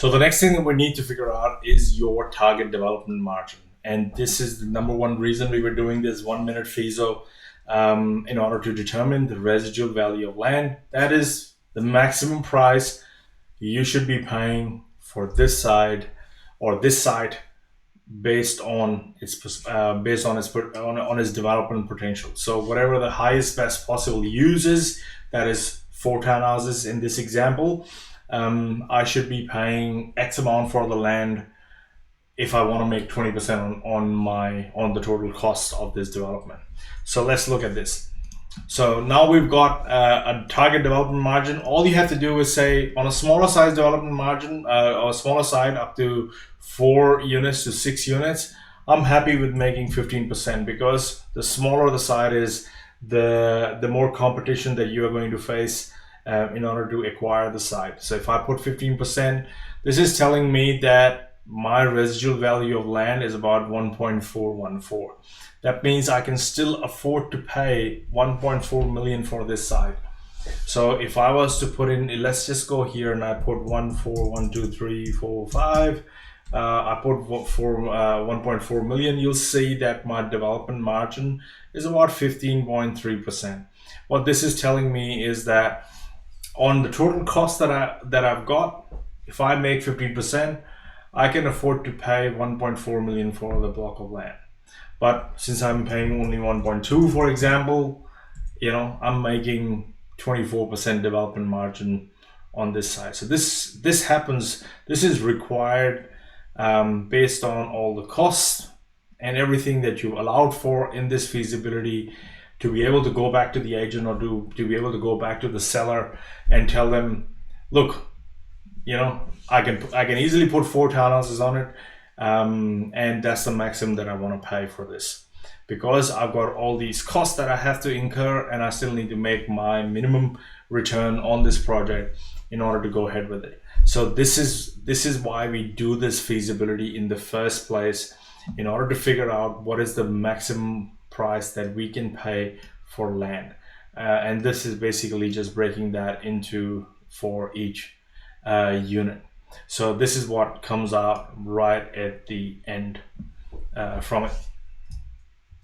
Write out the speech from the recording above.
So the next thing that we need to figure out is your target development margin. And this is the number one reason we were doing this 1 minute Feaso, in order to determine the residual value of land. That is the maximum price you should be paying for this side or this site based on its development potential. So whatever the highest best possible use is, that is 4 townhouses in this example, I should be paying X amount for the land if I want to make 20% on the total cost of this development. So let's look at this. So now we've got a target development margin. All you have to do is say on a smaller size development margin, or a smaller side up to 4 units to 6 units, I'm happy with making 15%, because the smaller the side is, the more competition that you are going to face in order to acquire the site. So if I put 15%, this is telling me that my residual value of land is about 1.414. That means I can still afford to pay 1.4 million for this site. So if I was to put in, let's just go here and I put 1, 4, 1, 2, 3, 4, 5. I put for 1.4 million. You'll see that my development margin is about 15.3%. What this is telling me is that on the total cost that I've got, if I make 15%, I can afford to pay 1.4 million for the block of land. But since I'm paying only 1.2, for example, I'm making 24% development margin on this side. So this happens. This is required based on all the costs and everything that you allowed for in this feasibility, to be able to go back to the agent or to be able to go back to the seller and tell them, look, I can easily put 4 townhouses on it, and that's the maximum that I want to pay for this, because I've got all these costs that I have to incur, and I still need to make my minimum return on this project in order to go ahead with it. So this is why we do this feasibility in the first place, in order to figure out what is the maximum price that we can pay for land, and this is basically just breaking that into for each unit. So this is what comes out right at the end from it.